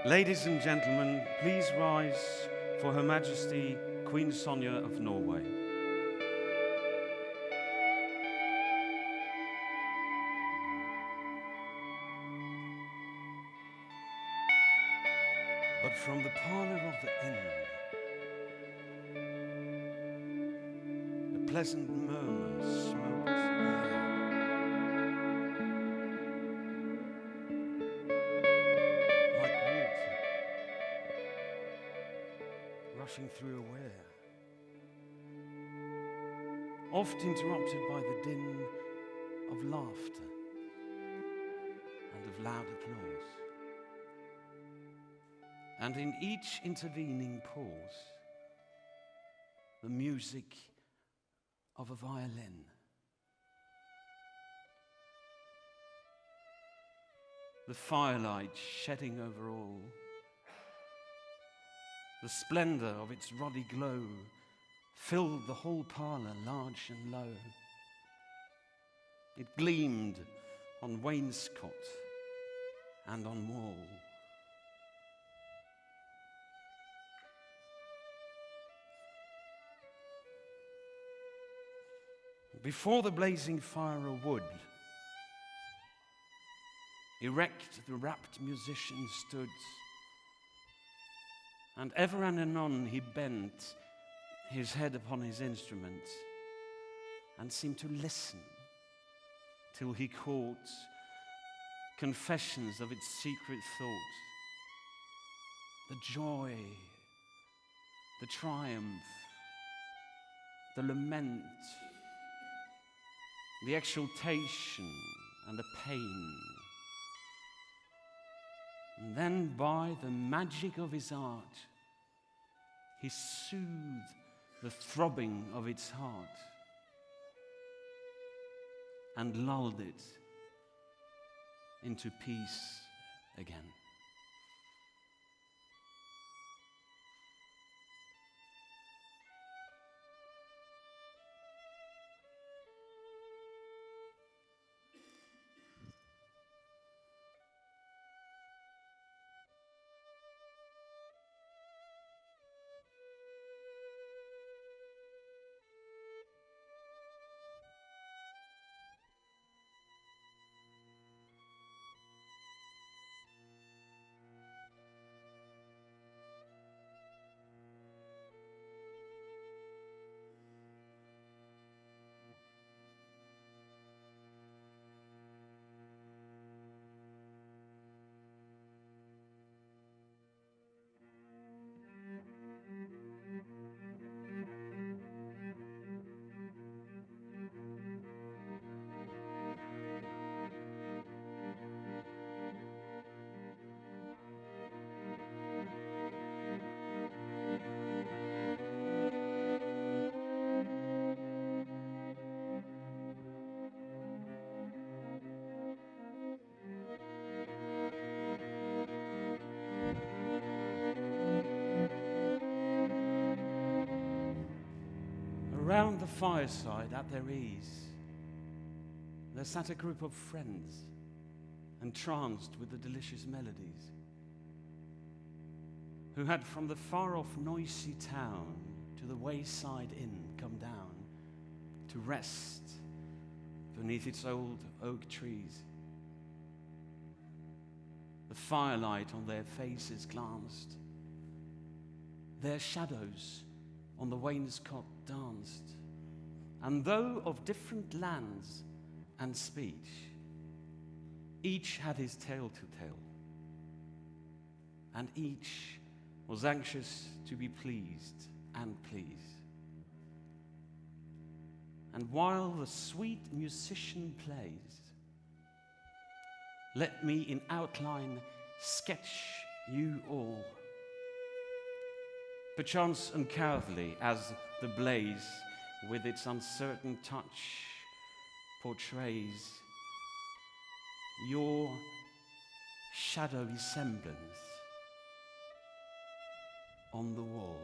Ladies and gentlemen, please rise for Her Majesty Queen Sonja of Norway. But from the parlour of the inn, a pleasant murmur smote the air. Like water rushing through a weir, oft interrupted by the din of laughter and of loud applause. And in each intervening pause, the music of a violin. The firelight shedding over all, the splendor of its ruddy glow filled the whole parlor, large and low. It gleamed on wainscot and on wall. Before the blazing fire of wood, erect the rapt musician stood, and ever and anon he bent his head upon his instrument and seemed to listen till he caught confessions of its secret thought, the joy, the triumph, the lament, the exultation and the pain. And then by the magic of his art, he soothed the throbbing of its heart and lulled it into peace again. Around the fireside, at their ease, there sat a group of friends, entranced with the delicious melodies, who had from the far-off noisy town to the wayside inn come down to rest beneath its old oak trees. The firelight on their faces glanced, their shadows on the wainscot danced, and though of different lands and speech, each had his tale to tell, and each was anxious to be pleased and please. And while the sweet musician plays, let me in outline sketch you all, perchance uncowardly as the blaze with its uncertain touch portrays your shadowy semblance on the wall.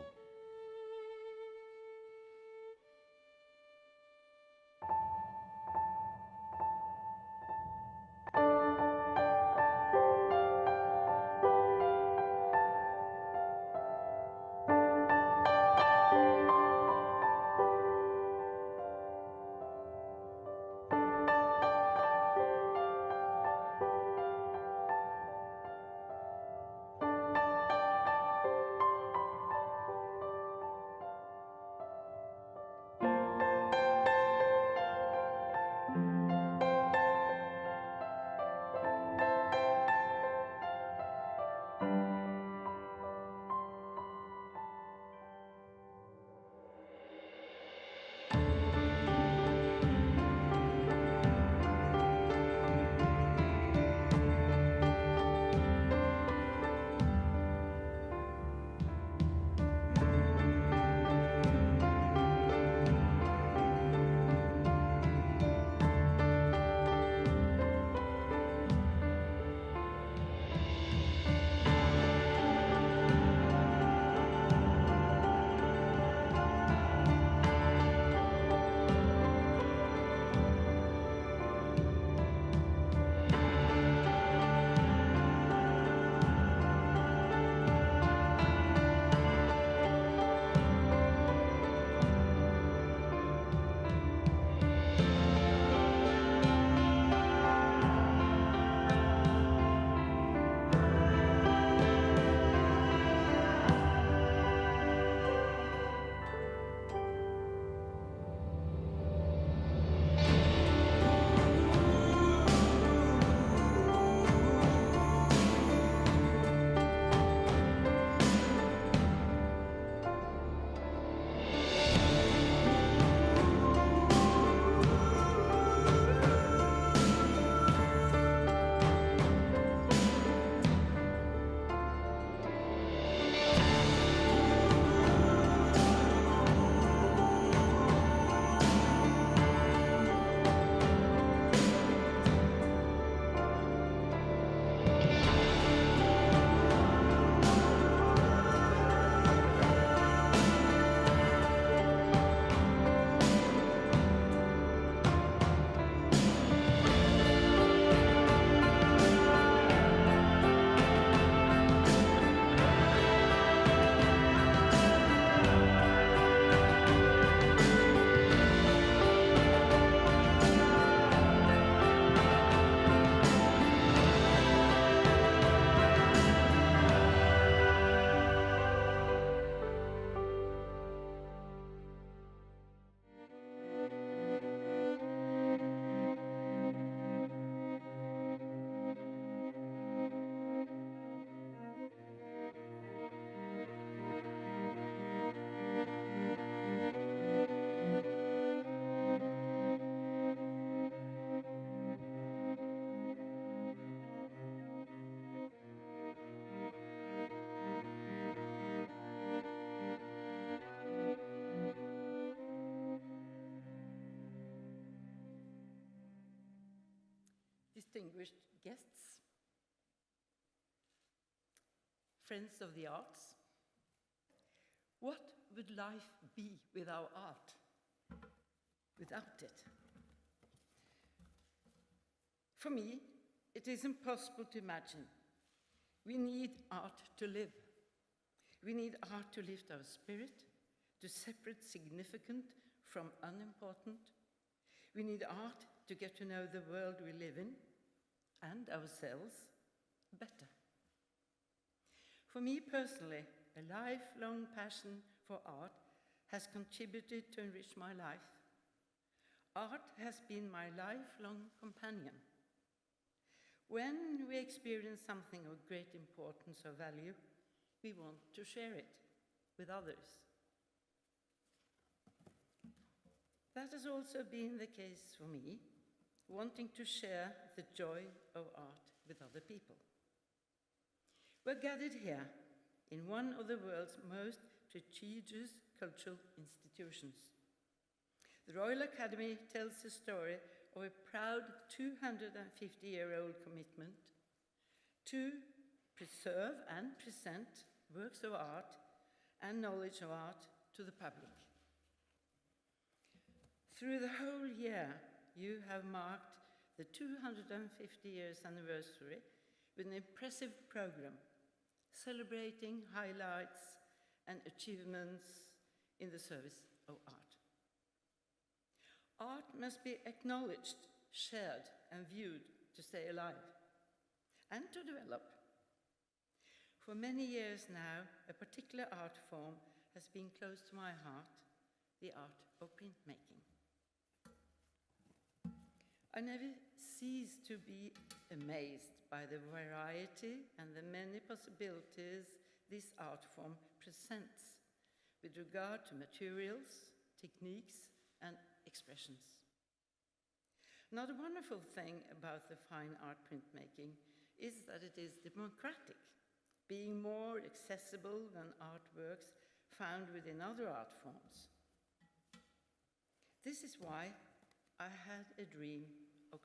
distinguished guests, friends of the arts, what would life be without art? Without it? For me, it is impossible to imagine. We need art to live. We need art to lift our spirit, to separate significant from unimportant. We need art to get to know the world we live in and ourselves better. For me personally, a lifelong passion for art has contributed to enrich my life. Art has been my lifelong companion. When we experience something of great importance or value, we want to share it with others. That has also been the case for me, wanting to share the joy of art with other people. We're gathered here in one of the world's most prestigious cultural institutions. The Royal Academy tells the story of a proud 250-year-old commitment to preserve and present works of art and knowledge of art to the public. Through the whole year, you have marked the 250 years anniversary with an impressive program celebrating highlights and achievements in the service of art. Art must be acknowledged, shared, and viewed to stay alive and to develop. For many years now, a particular art form has been close to my heart, the art of printmaking. I never cease to be amazed by the variety and the many possibilities this art form presents with regard to materials, techniques, and expressions. Another wonderful thing about the fine art printmaking is that it is democratic, being more accessible than artworks found within other art forms. This is why I had a dream of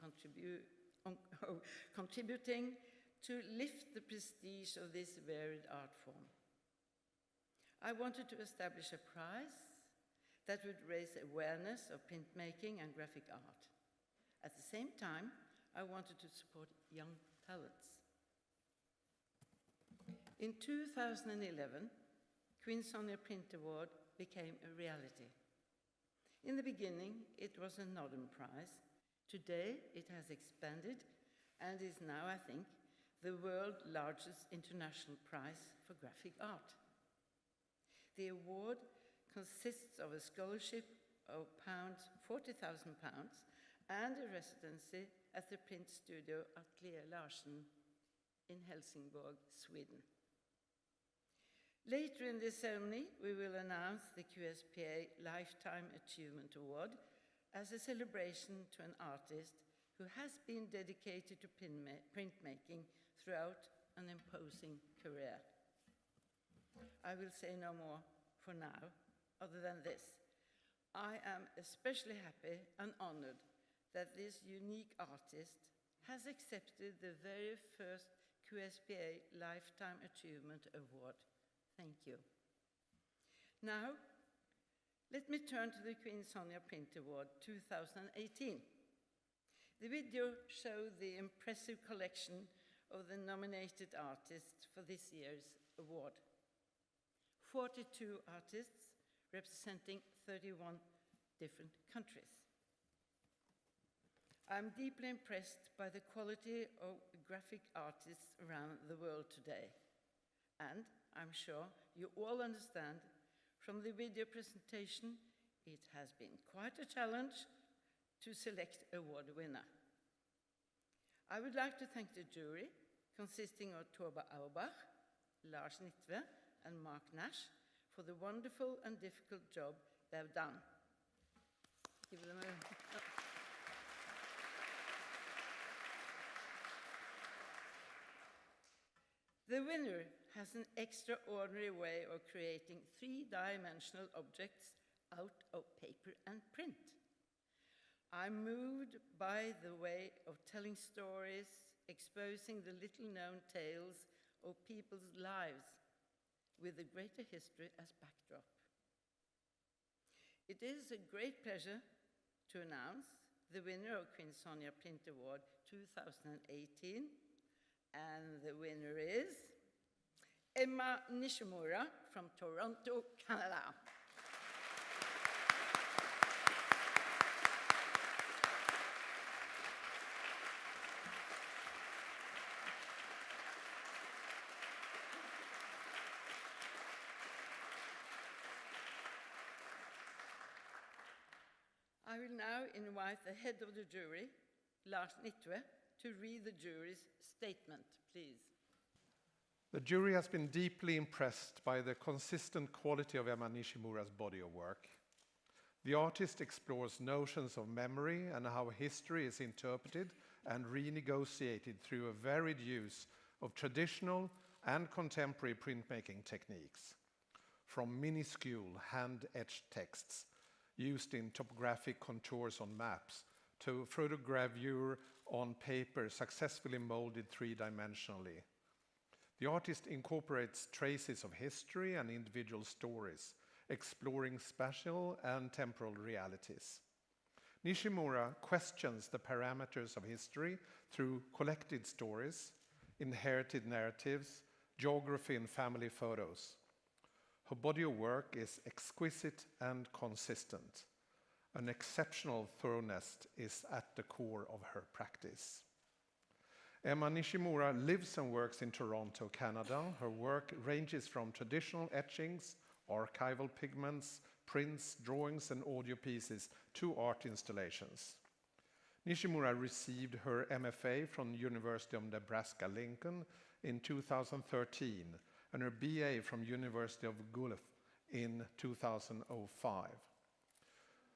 contributing to lift the prestige of this varied art form. I wanted to establish a prize that would raise awareness of printmaking and graphic art. At the same time, I wanted to support young talents. In 2011, Queen Sonja Print Award became a reality. In the beginning, it was a Norden Prize. Today, it has expanded and is now, I think, the world's largest international prize for graphic art. The award consists of a scholarship of £40,000 and a residency at the print studio Atelier Larsen in Helsingborg, Sweden. Later in this ceremony, we will announce the QSPA Lifetime Achievement Award as a celebration to an artist who has been dedicated to printmaking throughout an imposing career. I will say no more for now, other than this. I am especially happy and honored that this unique artist has accepted the very first QSPA Lifetime Achievement Award. Thank you. Now, let me turn to the Queen Sonja Print Award 2018. The video shows the impressive collection of the nominated artists for this year's award. 42 artists representing 31 different countries. I'm deeply impressed by the quality of graphic artists around the world today. And I'm sure you all understand from the video presentation, it has been quite a challenge to select an award winner. I would like to thank the jury, consisting of Torba Auerbach, Lars Nitve, and Mark Nash, for the wonderful and difficult job they have done. Give them a... The winner has an extraordinary way of creating three-dimensional objects out of paper and print. I'm moved by the way of telling stories, exposing the little-known tales of people's lives with a greater history as backdrop. It is a great pleasure to announce the winner of Queen Sonja Print Award 2018, and the winner is Emma Nishimura from Toronto, Canada. I will now invite the head of the jury, Lars Nittve, to read the jury's statement, please. The jury has been deeply impressed by the consistent quality of Emma Nishimura's body of work. The artist explores notions of memory and how history is interpreted and renegotiated through a varied use of traditional and contemporary printmaking techniques, from minuscule hand-etched texts used in topographic contours on maps to photogravure on paper successfully molded three-dimensionally. The artist incorporates traces of history and individual stories, exploring spatial and temporal realities. Nishimura questions the parameters of history through collected stories, inherited narratives, geography and family photos. Her body of work is exquisite and consistent. An exceptional thoroughness is at the core of her practice. Emma Nishimura lives and works in Toronto, Canada. Her work ranges from traditional etchings, archival pigments, prints, drawings and audio pieces to art installations. Nishimura received her MFA from the University of Nebraska-Lincoln in 2013 and her BA from University of Guelph in 2005.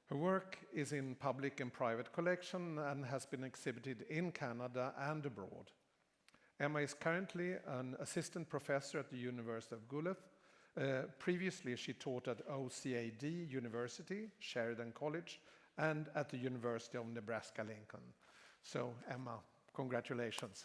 Her work is in public and private collection and has been exhibited in Canada and abroad. Emma is currently an assistant professor at the University of Guelph. Previously, she taught at OCAD University, Sheridan College, and at the University of Nebraska-Lincoln. So, Emma, congratulations.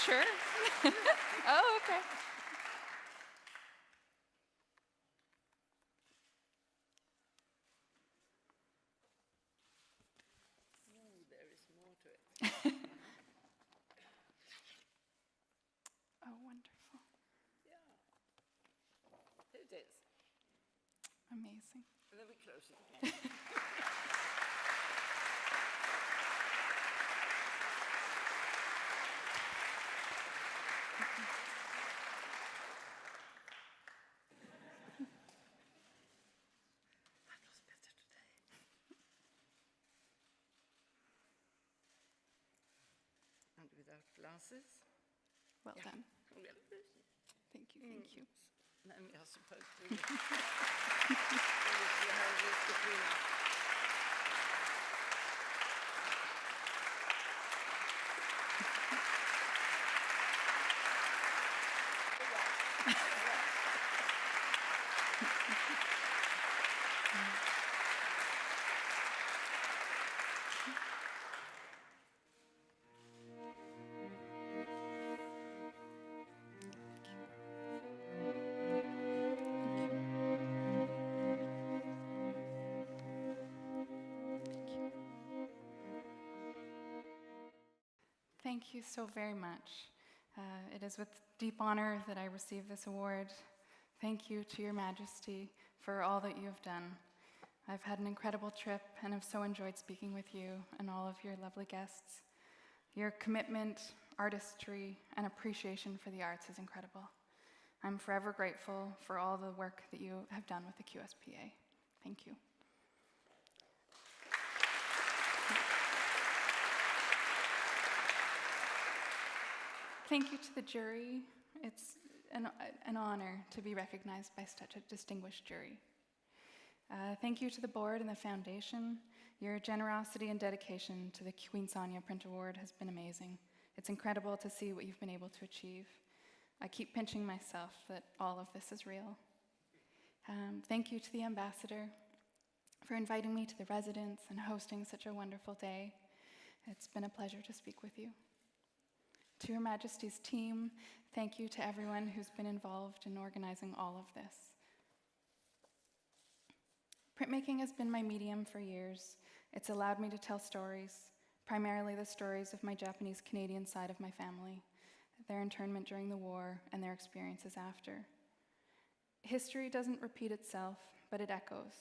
Sure. Oh, okay. Ooh, there is more to it. Oh, wonderful. Yeah. Here it is. Amazing. And then we close it again. That was better today. And without glasses. Well Yeah. done. Congratulations. Thank you. Thank you. Then we are supposed to have this between us. Thank you so very much. It is with deep honor that I receive this award. Thank you to Your Majesty for all that you have done. I've had an incredible trip and have so enjoyed speaking with you and all of your lovely guests. Your commitment, artistry, and appreciation for the arts is incredible. I'm forever grateful for all the work that you have done with the QSPA. Thank you. Thank you to the jury. It's an honor to be recognized by such a distinguished jury. Thank you to the board and the foundation. Your generosity and dedication to the Queen Sonja Print Award has been amazing. It's incredible to see what you've been able to achieve. I keep pinching myself that all of this is real. Thank you to the ambassador for inviting me to the residence and hosting such a wonderful day. It's been a pleasure to speak with you. To Her Majesty's team, thank you to everyone who's been involved in organizing all of this. Printmaking has been my medium for years. It's allowed me to tell stories, primarily the stories of my Japanese-Canadian side of my family, their internment during the war, and their experiences after. History doesn't repeat itself, but it echoes,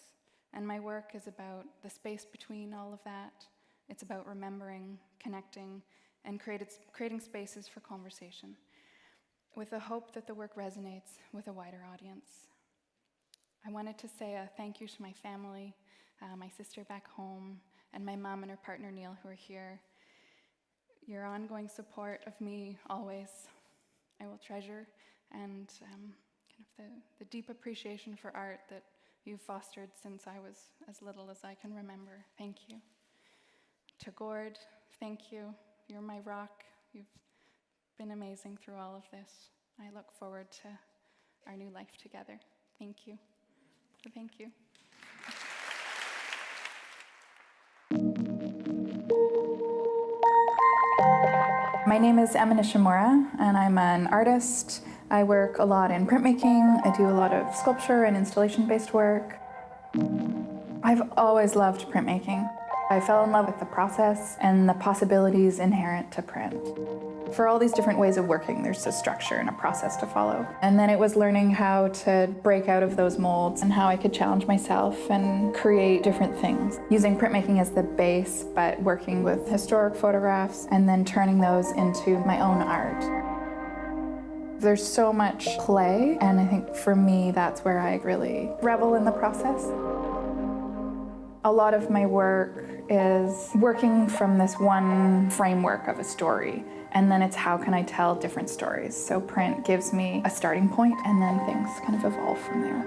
and my work is about the space between all of that. It's about remembering, connecting, and creating spaces for conversation, with the hope that the work resonates with a wider audience. I wanted to say a thank you to my family, my sister back home, and my mom and her partner Neil, who are here. Your ongoing support of me always, I will treasure, and the deep appreciation for art that you've fostered since I was as little as I can remember. Thank you. To Gord, thank you. You're my rock. You've been amazing through all of this. I look forward to our new life together. Thank you. Thank you. My name is Emma Nishimura, and I'm an artist. I work a lot in printmaking. I do a lot of sculpture and installation-based work. I've always loved printmaking. I fell in love with the process and the possibilities inherent to print. For all these different ways of working, there's a structure and a process to follow. And then it was learning how to break out of those molds and how I could challenge myself and create different things. Using printmaking as the base, but working with historic photographs and then turning those into my own art. There's so much play, and I think for me, that's where I really revel in the process. A lot of my work is working from this one framework of a story, and then it's how can I tell different stories. So print gives me a starting point, and then things kind of evolve from there.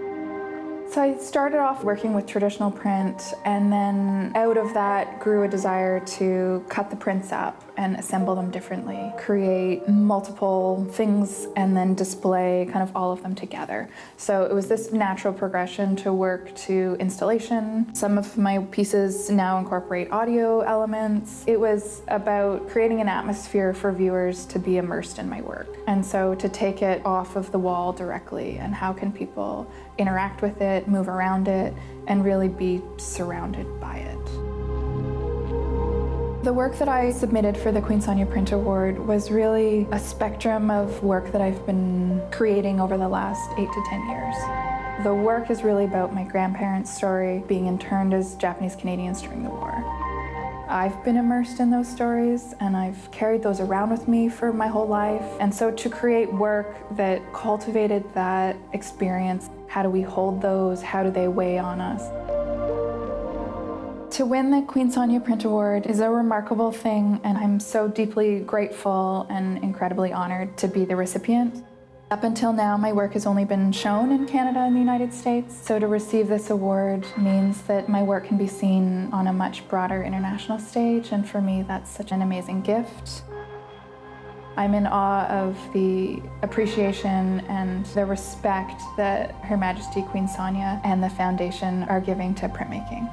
So I started off working with traditional print, and then out of that grew a desire to cut the prints up and assemble them differently, create multiple things, and then display kind of all of them together. So it was this natural progression to work to installation. Some of my pieces now incorporate audio elements. It was about creating an atmosphere for viewers to be immersed in my work. And so to take it off of the wall directly, and how can people interact with it, move around it, and really be surrounded by it. The work that I submitted for the Queen Sonja Print Award was really a spectrum of work that I've been creating over the last 8 to 10 years. The work is really about my grandparents' story, being interned as Japanese Canadians during the war. I've been immersed in those stories, and I've carried those around with me for my whole life. And so to create work that cultivated that experience, how do we hold those? How do they weigh on us? To win the Queen Sonja Print Award is a remarkable thing, and I'm so deeply grateful and incredibly honored to be the recipient. Up until now, my work has only been shown in Canada and the United States, so to receive this award means that my work can be seen on a much broader international stage, and for me, that's such an amazing gift. I'm in awe of the appreciation and the respect that Her Majesty Queen Sonja and the Foundation are giving to printmaking.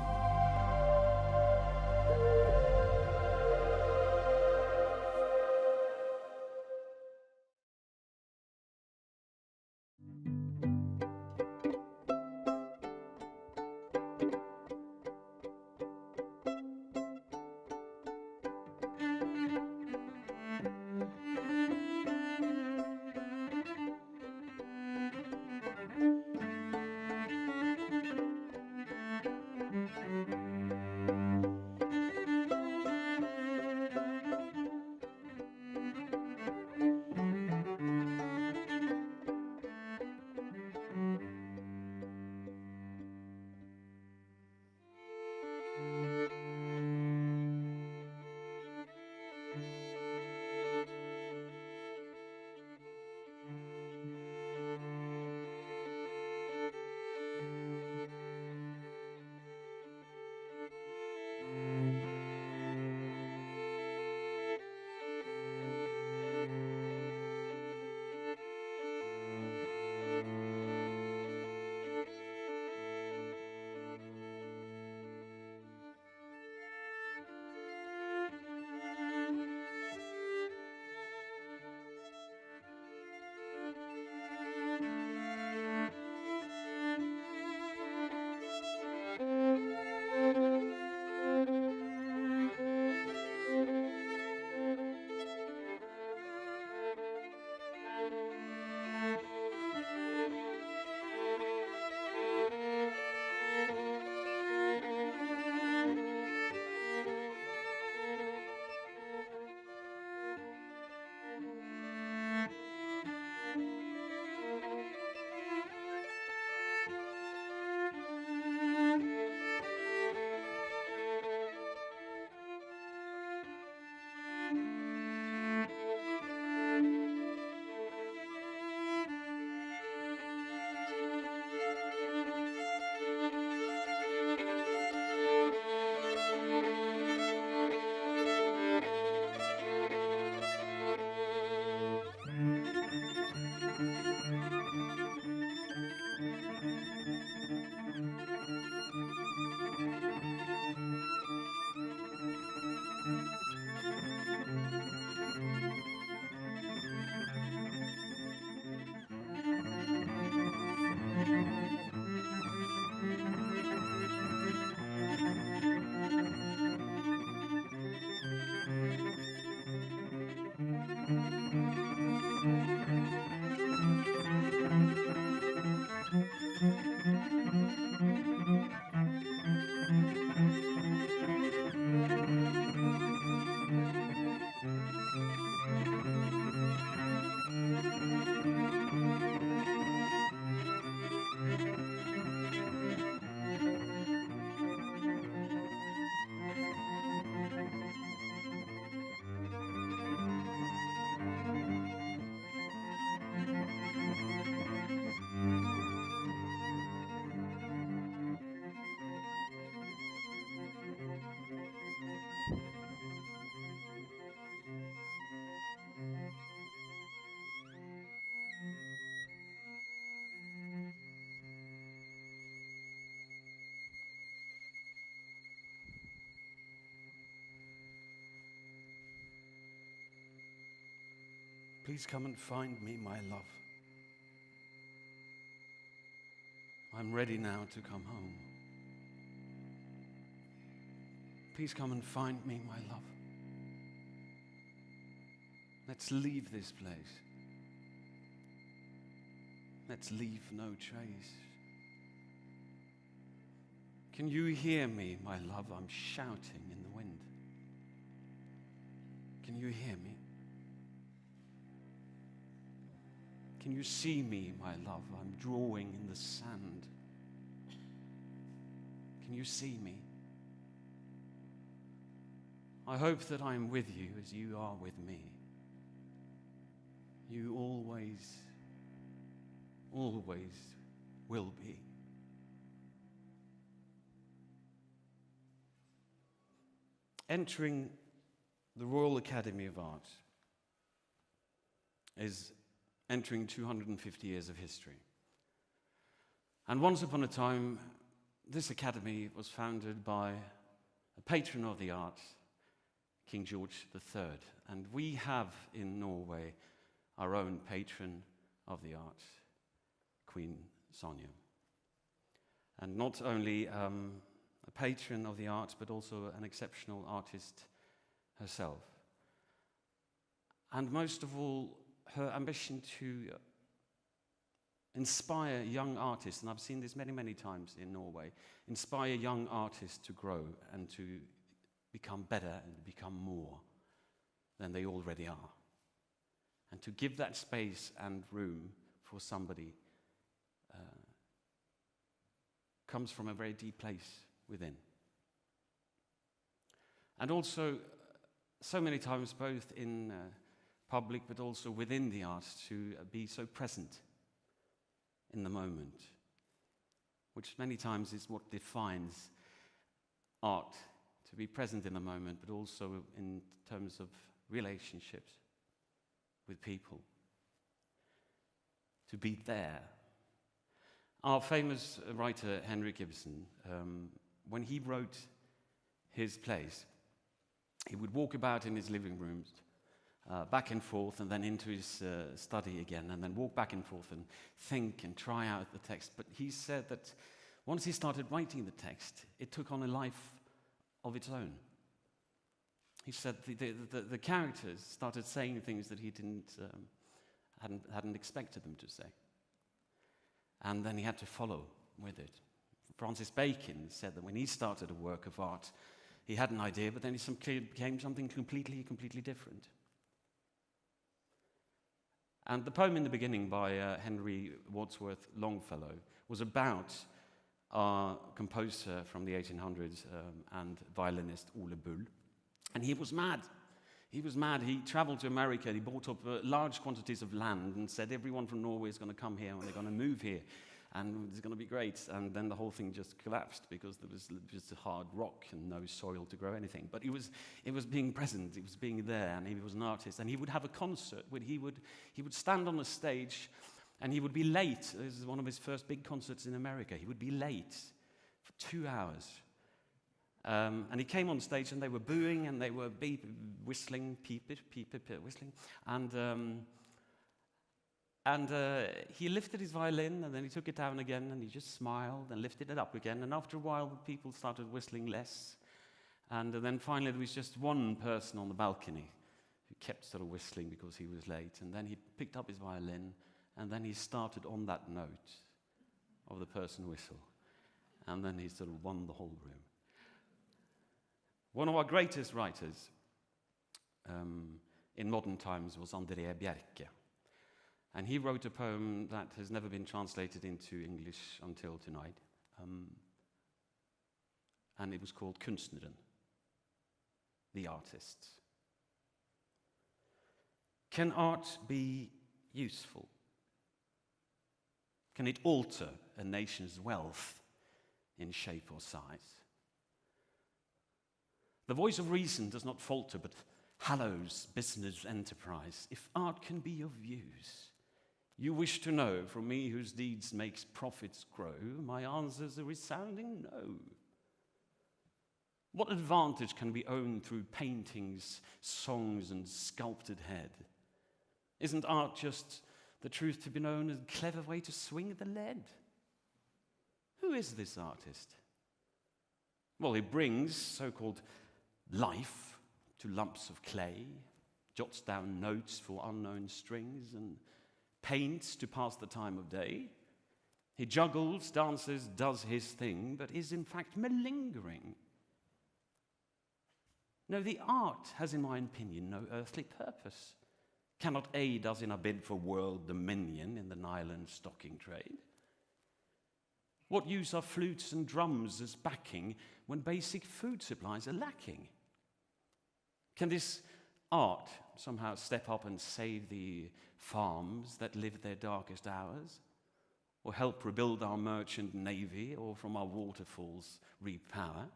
Please come and find me, my love. I'm ready now to come home. Please come and find me, my love. Let's leave this place. Let's leave no trace. Can you hear me, my love? I'm shouting in the wind. Can you hear me? Can you see me, my love? I'm drawing in the sand. Can you see me? I hope that I'm with you as you are with me. You always will be. Entering the Royal Academy of Art is entering 250 years of history. And once upon a time, this academy was founded by a patron of the arts, King George III. And we have in Norway our own patron of the arts, Queen Sonja. And not only a patron of the arts, but also an exceptional artist herself. And most of all, her ambition to inspire young artists, and I've seen this many, many times in Norway, inspire young artists to grow and to become better and become more than they already are. And to give that space and room for somebody comes from a very deep place within. And also, so many times, both in public but also within the arts, to be so present in the moment, which many times is what defines art, to be present in the moment, but also in terms of relationships with people, to be there. Our famous writer, Henrik Ibsen, when he wrote his plays, he would walk about in his living rooms, back and forth, and then into his study again, and then walk back and forth and think and try out the text. But he said that once he started writing the text, it took on a life of its own. He said the characters started saying things that he hadn't expected them to say. And then he had to follow with it. Francis Bacon said that when he started a work of art, he had an idea, but then it became something completely different. And the poem in the beginning by Henry Wadsworth Longfellow was about a composer from the 1800s and violinist Ole Bull. And he was mad. He was mad. He traveled to America. He bought up large quantities of land and said everyone from Norway is going to come here and they're going to move here. And it's going to be great. And then the whole thing just collapsed because there was just a hard rock and no soil to grow anything. But it was being present. It was being there. And he was an artist. And he would have a concert where he would stand on a stage and he would be late. This is one of his first big concerts in America. He would be late for 2 hours. And he came on stage and they were booing and they were whistling, whistling. And he lifted his violin and then he took it down again and he just smiled and lifted it up again. And after a while, people started whistling less. And then finally, there was just one person on the balcony who kept sort of whistling because he was late. And then he picked up his violin and then he started on that note of the person whistle. And then he sort of won the whole room. One of our greatest writers in modern times was André Bjerke. And he wrote a poem that has never been translated into English until tonight. And it was called Kunstneren, the artist. Can art be useful? Can it alter a nation's wealth in shape or size? The voice of reason does not falter, but hallows business enterprise. If art can be of use, you wish to know from me whose deeds makes profits grow, my answer's a resounding no. What advantage can be owned through paintings, songs, and sculpted head? Isn't art just the truth to be known as a clever way to swing the lead? Who is this artist? Well, he brings so-called life to lumps of clay, jots down notes for unknown strings, and paints to pass the time of day. He juggles, dances, does his thing, but is in fact malingering. No, the art has, in my opinion, no earthly purpose. Cannot aid us in our bid for world dominion in the nylon stocking trade. What use are flutes and drums as backing when basic food supplies are lacking? Can this art somehow step up and save the farms that live their darkest hours? Or help rebuild our merchant navy, or from our waterfalls reap power?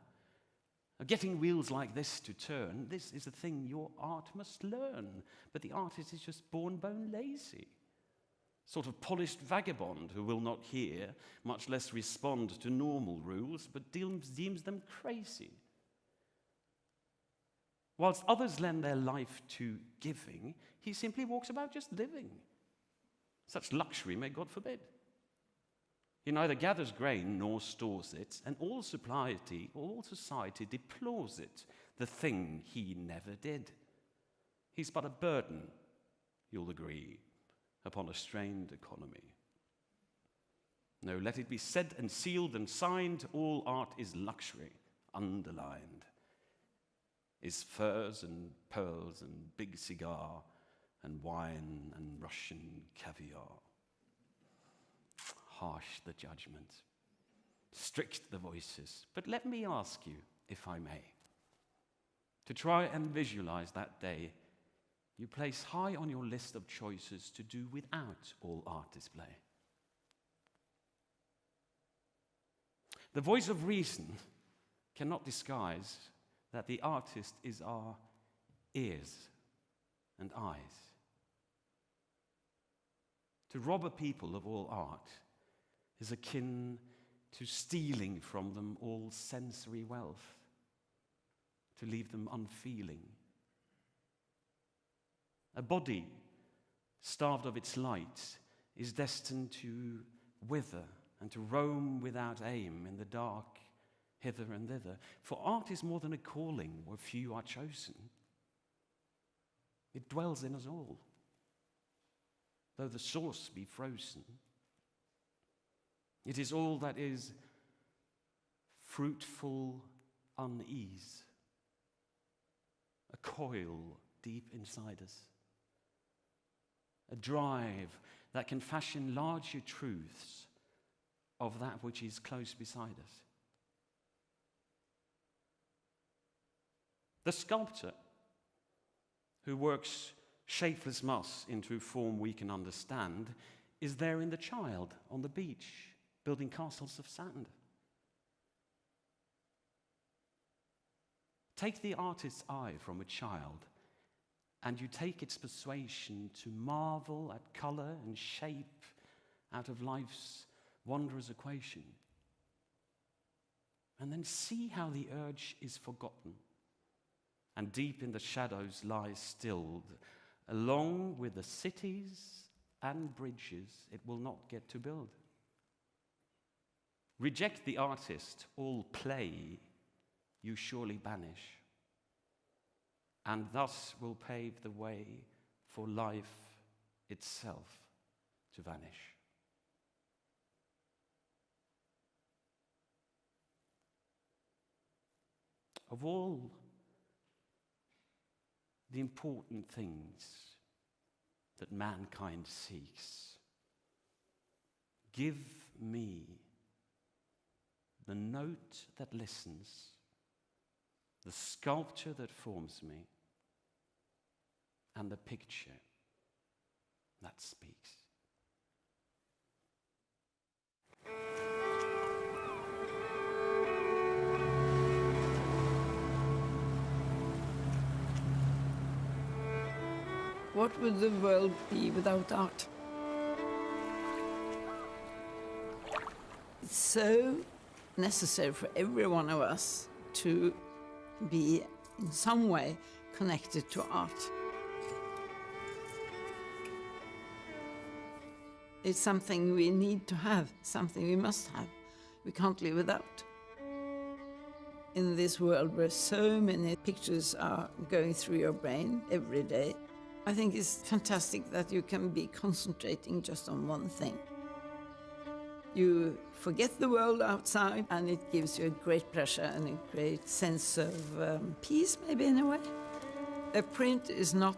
Getting wheels like this to turn, this is a thing your art must learn. But the artist is just born bone lazy. Sort of polished vagabond who will not hear, much less respond to normal rules, but deems them crazy. Whilst others lend their life to giving, he simply walks about just living. Such luxury may God forbid. He neither gathers grain nor stores it, and all society deplores it, the thing he never did. He's but a burden, you'll agree, upon a strained economy. No, let it be said and sealed and signed, all art is luxury, underlined. Is furs and pearls and big cigar and wine and Russian caviar. Harsh the judgment, strict the voices. But let me ask you, if I may, to try and visualize that day you place high on your list of choices to do without all art display. The voice of reason cannot disguise that the artist is our ears and eyes. To rob a people of all art is akin to stealing from them all sensory wealth, to leave them unfeeling. A body starved of its light is destined to wither and to roam without aim in the dark, hither and thither. For art is more than a calling where few are chosen. It dwells in us all, though the source be frozen. It is all that is fruitful unease, a coil deep inside us, a drive that can fashion larger truths of that which is close beside us. The sculptor who works shapeless mass into form we can understand is there in the child on the beach, building castles of sand. Take the artist's eye from a child, and you take its persuasion to marvel at color and shape out of life's wondrous equation. And then see how the urge is forgotten, and deep in the shadows lies stilled, along with the cities and bridges it will not get to build. Reject the artist, all play you surely banish, and thus will pave the way for life itself to vanish. Of all the important things that mankind seeks, give me the note that listens, the sculpture that forms me, and the picture that speaks. What would the world be without art? It's so necessary for every one of us to be in some way connected to art. It's something we need to have, something we must have. We can't live without. In this world where so many pictures are going through your brain every day, I think it's fantastic that you can be concentrating just on one thing. You forget the world outside, and it gives you a great pleasure and a great sense of peace, maybe, in a way. A print is not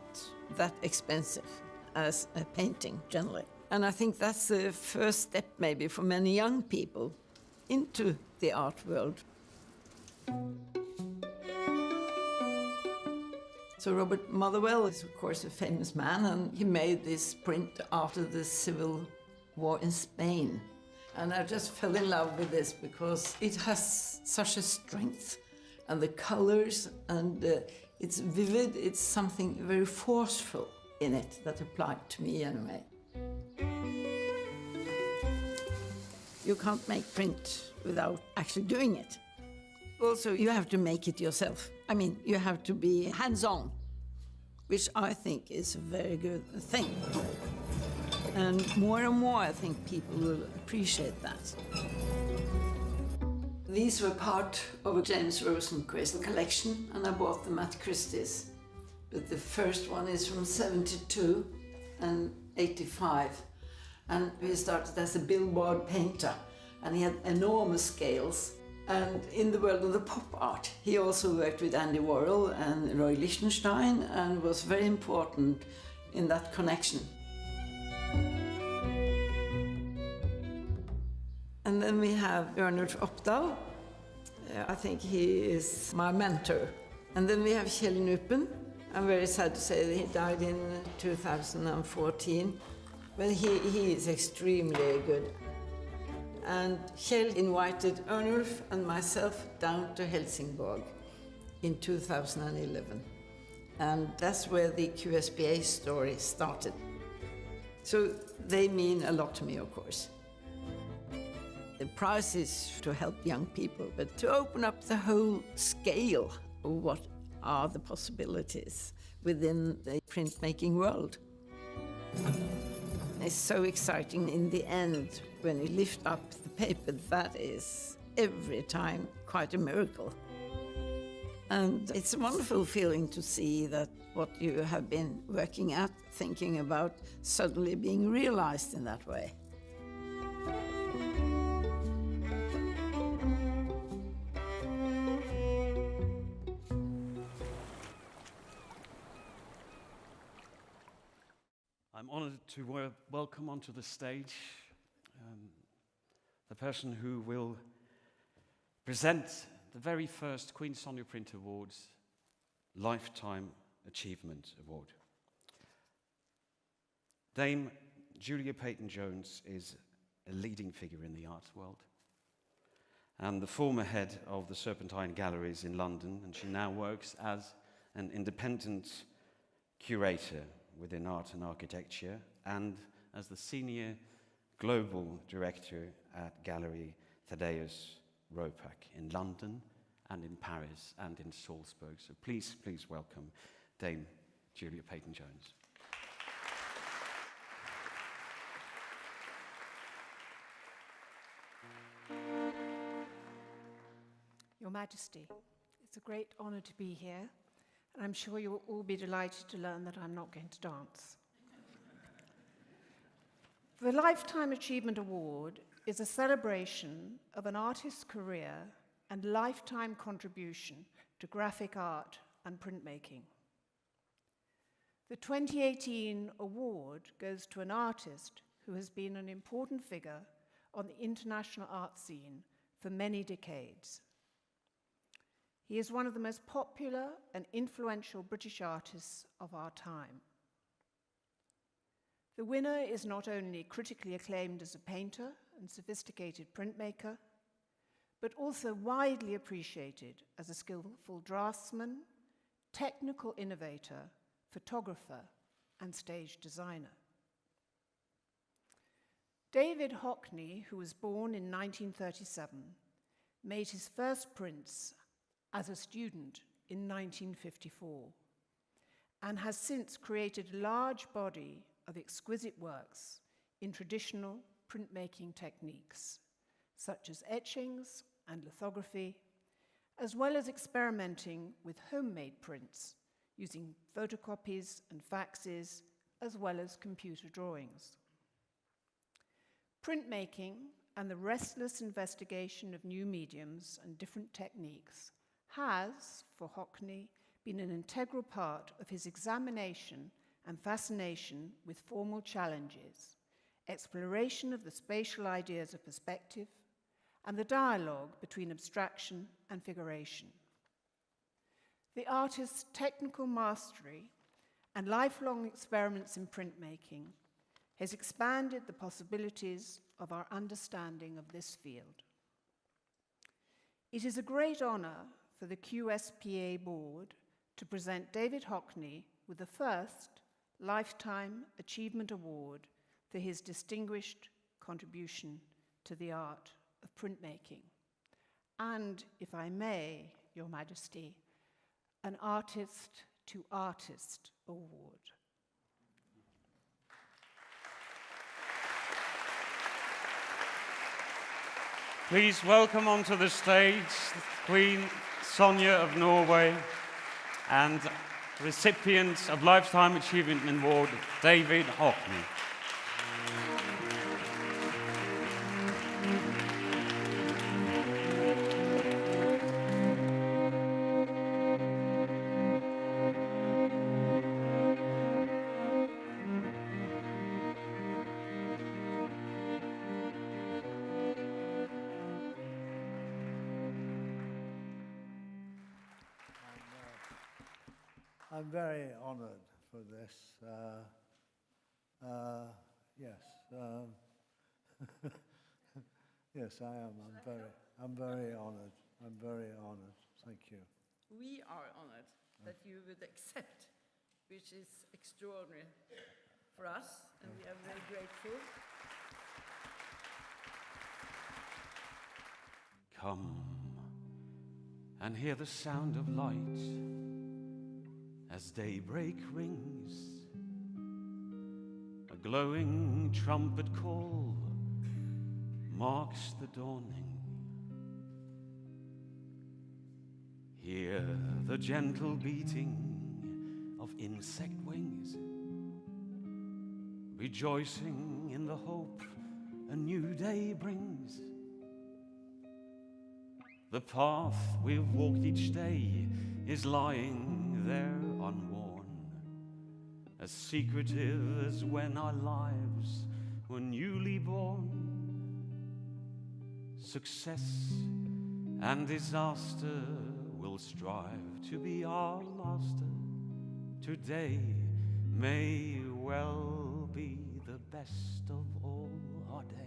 that expensive as a painting, generally. And I think that's the first step, maybe, for many young people into the art world. So Robert Motherwell is, of course, a famous man, and he made this print after the Civil War in Spain. And I just fell in love with this because it has such a strength, and the colors, and it's vivid, it's something very forceful in it that applied to me anyway. You can't make print without actually doing it. Also, you have to make it yourself. I mean, you have to be hands-on, which I think is a very good thing. And more, I think people will appreciate that. These were part of a James Rosenquist collection, and I bought them at Christie's. But the first one is from 72 and 85. And he started as a billboard painter, and he had enormous scales. And in the world of the pop art, he also worked with Andy Warhol and Roy Lichtenstein, and was very important in that connection. And then we have Ernulf Opdal. I think he is my mentor. And then we have Kjell Nupen. I'm very sad to say that he died in 2014. But he is extremely good. And Kjell invited Ernulf and myself down to Helsingborg in 2011. And that's where the QSPA story started. So they mean a lot to me, of course. The prize is to help young people, but to open up the whole scale of what are the possibilities within the printmaking world. It's so exciting in the end when you lift up the paper. That is every time quite a miracle. And it's a wonderful feeling to see that what you have been working at, thinking about, suddenly being realized in that way. I'm honored to welcome onto the stage the person who will present the very first Queen Sonja Print Award's Lifetime Achievement Award. Dame Julia Peyton-Jones is a leading figure in the art world and the former head of the Serpentine Galleries in London, and she now works as an independent curator within art and architecture, and as the senior global director at Gallery Thaddeus Ropac in London and in Paris and in Salzburg. So please welcome Dame Julia Peyton-Jones. Your Majesty, it's a great honor to be here. And I'm sure you will all be delighted to learn that I'm not going to dance. The Lifetime Achievement Award is a celebration of an artist's career and lifetime contribution to graphic art and printmaking. The 2018 award goes to an artist who has been an important figure on the international art scene for many decades. He is one of the most popular and influential British artists of our time. The winner is not only critically acclaimed as a painter and sophisticated printmaker, but also widely appreciated as a skillful draftsman, technical innovator, photographer, and stage designer. David Hockney, who was born in 1937, made his first prints as a student in 1954, and has since created a large body of exquisite works in traditional printmaking techniques, such as etchings and lithography, as well as experimenting with homemade prints using photocopies and faxes, as well as computer drawings. Printmaking and the restless investigation of new mediums and different techniques has, for Hockney, been an integral part of his examination and fascination with formal challenges, exploration of the spatial ideas of perspective, and the dialogue between abstraction and figuration. The artist's technical mastery and lifelong experiments in printmaking has expanded the possibilities of our understanding of this field. It is a great honor for the QSPA board to present David Hockney with the first Lifetime Achievement Award for his distinguished contribution to the art of printmaking. And, if I may, Your Majesty, an Artist to Artist Award. Please welcome onto the stage Queen Sonja of Norway and recipient of Lifetime Achievement Award, David Hockney. I'm very honoured for this. Yes, yes, I am. I'm very honoured. I'm very honoured. Thank you. We are honored that you would accept, which is extraordinary for us, and we are very grateful. Come and hear the sound of light as daybreak rings. A glowing trumpet call marks the dawning. Hear the gentle beating of insect wings, rejoicing in the hope a new day brings. The path we've walked each day is lying there unworn, as secretive as when our lives were newly born. Success and disaster will strive to be our master. Today may well be the best of all our days.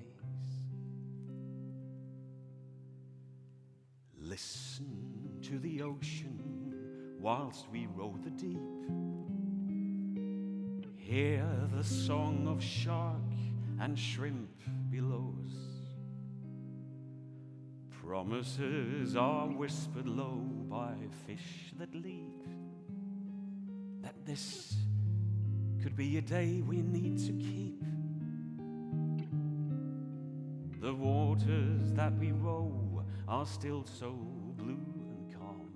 Listen to the ocean whilst we row the deep. Hear the song of shark and shrimp below us. Promises are whispered low by fish that leap, that this could be a day we need to keep. The waters that we row are still so blue and calm.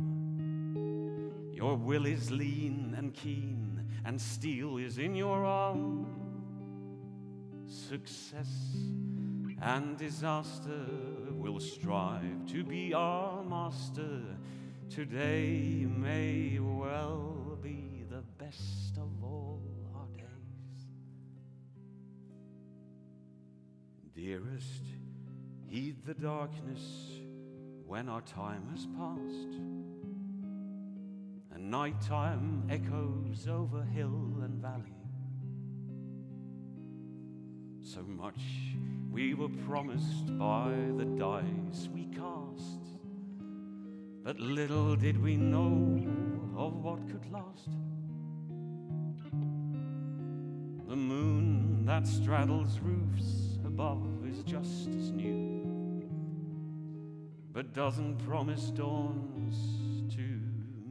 Your will is lean and keen, and steel is in your arm. Success and disaster will strive to be our master. Today may well be the best of all our days. Dearest, heed the darkness when our time has passed, and nighttime echoes over hill and valley. So much we were promised by the dice we cast, but little did we know of what could last. The moon that straddles roofs above is just as new, but doesn't promise dawns to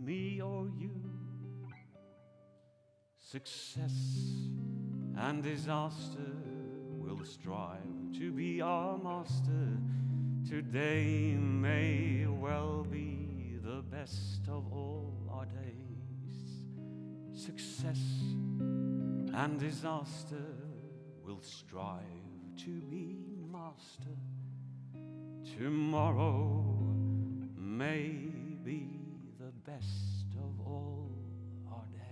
me or you. Success and disaster will strive to be our master. Today may well be the best of all our days. Success and disaster will strive to be master. Tomorrow may be the best of all our days.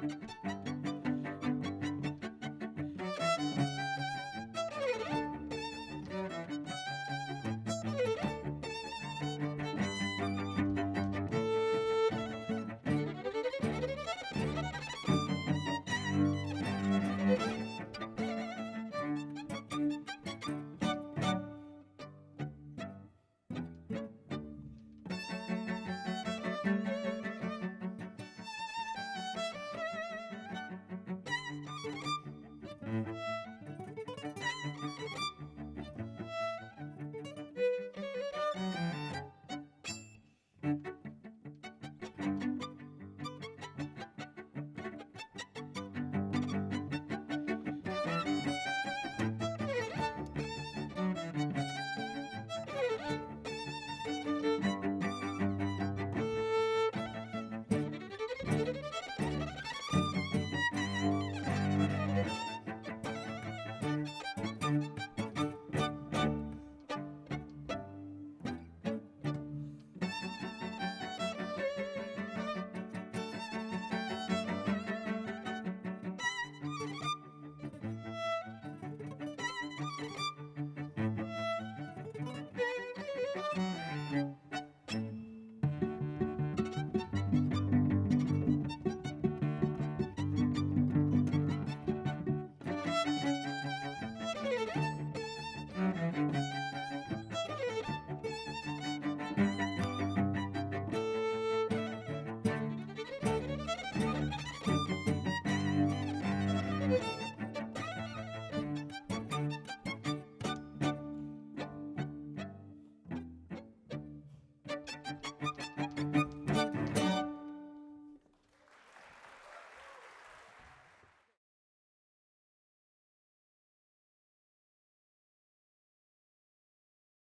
Thank you.